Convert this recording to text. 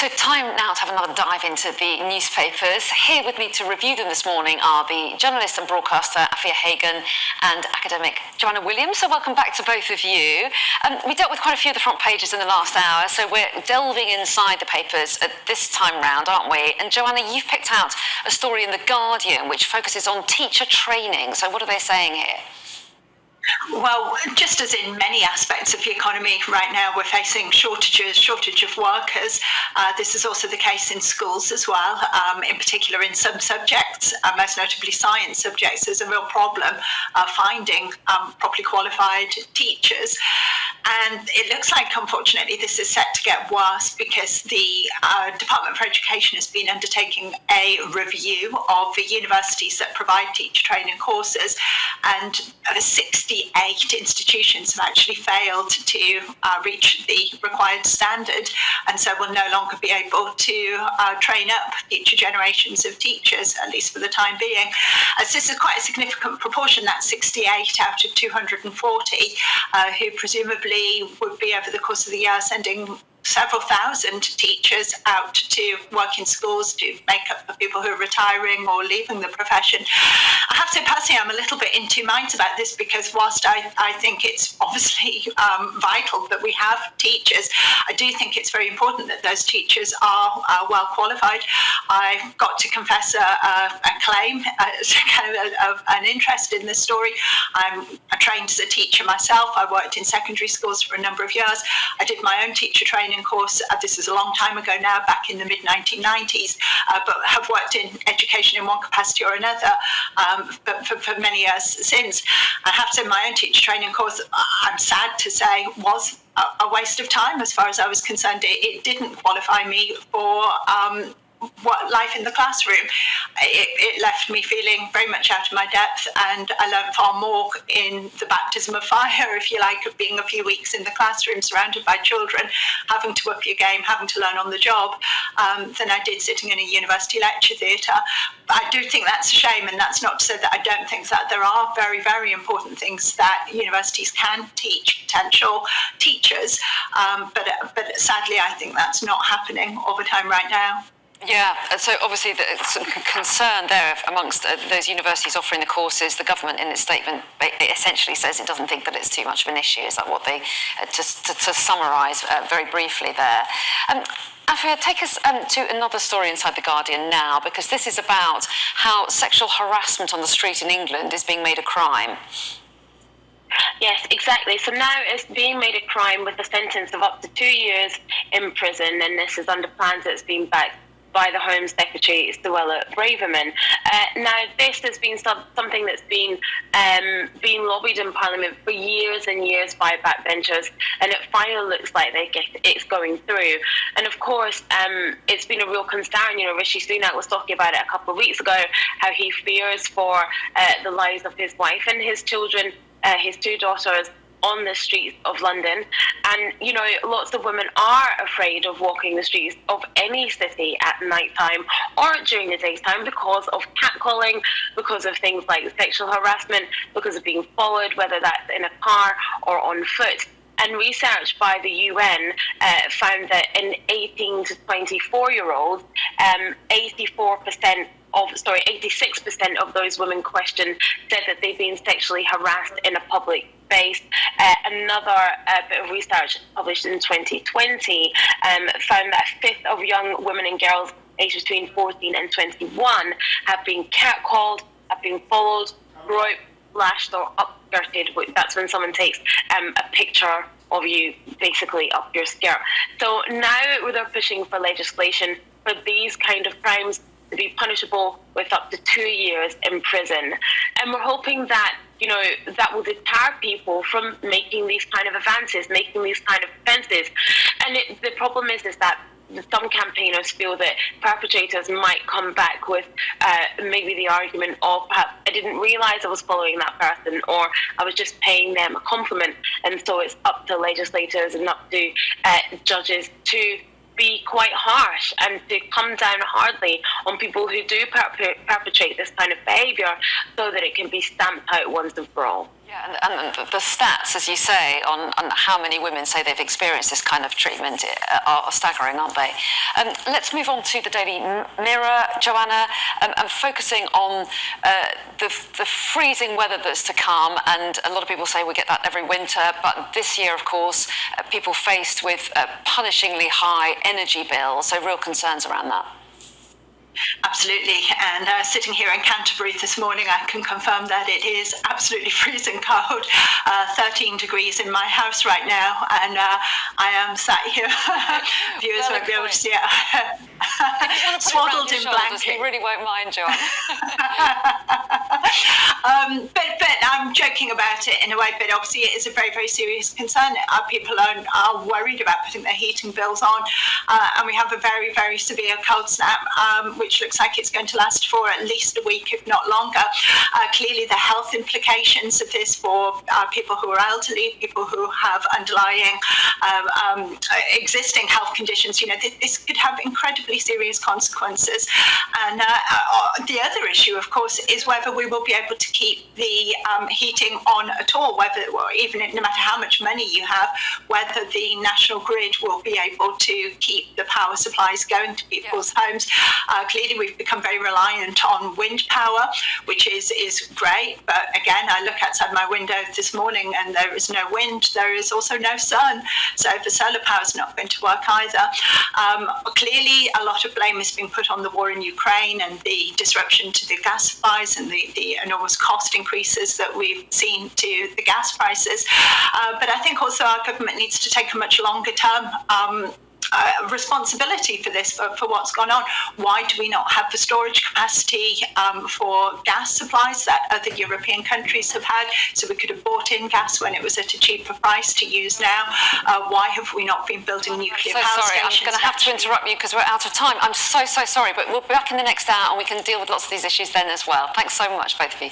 So time now to have another dive into the newspapers. Here with me to review them this morning are the journalist and broadcaster Afia Hagan and academic Joanna Williams. So welcome back to both of you. We dealt with quite a few of the front pages in the last hour, so we're delving inside the papers at this time round, aren't we? And Joanna, you've picked out a story in The Guardian which focuses on teacher training. So what are they saying here? Well, just as in many aspects of the economy right now, we're facing shortage of workers. This is also the case in schools as well, in particular in some subjects, most notably science subjects. There's a real problem finding properly qualified teachers. And it looks like, unfortunately, this is set to get worse because the Department for Education has been undertaking a review of the universities that provide teacher training courses, and 68 institutions have actually failed to reach the required standard, and so will no longer be able to train up future generations of teachers, at least for the time being. As this is quite a significant proportion, that's 68 out of 240, who presumably would be over the course of the year sending several thousand teachers out to work in schools to make up for people who are retiring or leaving the profession. I have to say, personally, I'm a little bit in two minds about this because whilst I think it's obviously vital that we have teachers, I do think it's very important that those teachers are well qualified. I've got to confess a claim, kind of an interest in this story. I'm trained as a teacher myself. I worked in secondary schools for a number of years. I did my own teacher training course. This is a long time ago now, back in the mid-1990s, but have worked in education in one capacity or another for many years since. I have to say my own teacher training course, I'm sad to say, was a waste of time as far as I was concerned. It didn't qualify me for life in the classroom. It left me feeling very much out of my depth, and I learned far more in the baptism of fire, if you like, of being a few weeks in the classroom surrounded by children, having to up your game, having to learn on the job, than I did sitting in a university lecture theatre. I do think that's a shame, and that's not to say that I don't think that there are very, very important things that universities can teach potential teachers, but sadly I think that's not happening all the time right now. Yeah, so obviously there's some concern there amongst those universities offering the courses. The government in its statement essentially says it doesn't think that it's too much of an issue. Is that what they, just to summarise very briefly there. Afia, take us to another story inside The Guardian now, because this is about how sexual harassment on the street in England is being made a crime. Yes, exactly. So now it's being made a crime with a sentence of up to 2 years in prison, and this is under plans that's been backed by the Home Secretary, Suella Braverman. Now, this has been something that's been lobbied in Parliament for years and years by backbenchers, and it finally looks like it's going through. And of course, it's been a real concern. You know, Rishi Sunak was talking about it a couple of weeks ago, how he fears for the lives of his wife and his children, his two daughters, on the streets of London. And, you know, lots of women are afraid of walking the streets of any city at night time or during the daytime because of catcalling, because of things like sexual harassment, because of being followed, whether that's in a car or on foot. And research by the UN found that in 18 to 24-year-olds, 86% of those women questioned said that they've been sexually harassed in a public space. Another bit of research published in 2020 found that a fifth of young women and girls aged between 14 and 21 have been catcalled, have been followed, groped, lashed or upskirted. That's when someone takes a picture of you basically up your skirt. So now they're pushing for legislation for these kind of crimes to be punishable with up to 2 years in prison. And we're hoping that, you know, that will deter people from making these kind of advances, making these kind of offences. And the problem is that some campaigners feel that perpetrators might come back with maybe the argument of, perhaps I didn't realise I was following that person, or I was just paying them a compliment. And so it's up to legislators and up to judges to be quite harsh and to come down hardly on people who do perpetrate this kind of behaviour so that it can be stamped out once and for all. Yeah, and the stats, as you say, on how many women say they've experienced this kind of treatment are staggering, aren't they? Let's move on to the Daily Mirror, Joanna, and focusing on the freezing weather that's to come. And a lot of people say we get that every winter, but this year, of course, people faced with punishingly high energy bills, so real concerns around that. Absolutely, and sitting here in Canterbury this morning, I can confirm that it is absolutely freezing cold, 13 degrees in my house right now, and I am sat here, viewers won't be able to see it, swaddled in blanket. He really won't mind, John. But I'm joking about it in a way, but obviously it is a very, very serious concern. People are worried about putting their heating bills on, and we have a very, very severe cold snap, which looks like it's going to last for at least a week, if not longer. Clearly, the health implications of this for people who are elderly, people who have underlying existing health conditions, this could have incredibly serious consequences. And the other issue, of course, is whether we will be able to keep the heating on at all, whether, even no matter how much money you have, whether the national grid will be able to keep the power supplies going to people's homes. Clearly, we've become very reliant on wind power, which is great. But again, I look outside my window this morning and there is no wind. There is also no sun. So the solar power is not going to work either. Clearly, a lot of blame has been put on the war in Ukraine and the disruption to the gas supplies and the enormous cost increases that we've seen to the gas prices. But I think also our government needs to take a much longer term responsibility for this, for what's gone on. Why do we not have the storage capacity for gas supplies that other European countries have had, so we could have bought in gas when it was at a cheaper price to use now? Why have we not been building nuclear power stations? I'm going to have to interrupt you because we're out of time. I'm so sorry, but we'll be back in the next hour and we can deal with lots of these issues then as well. Thanks so much, both of you.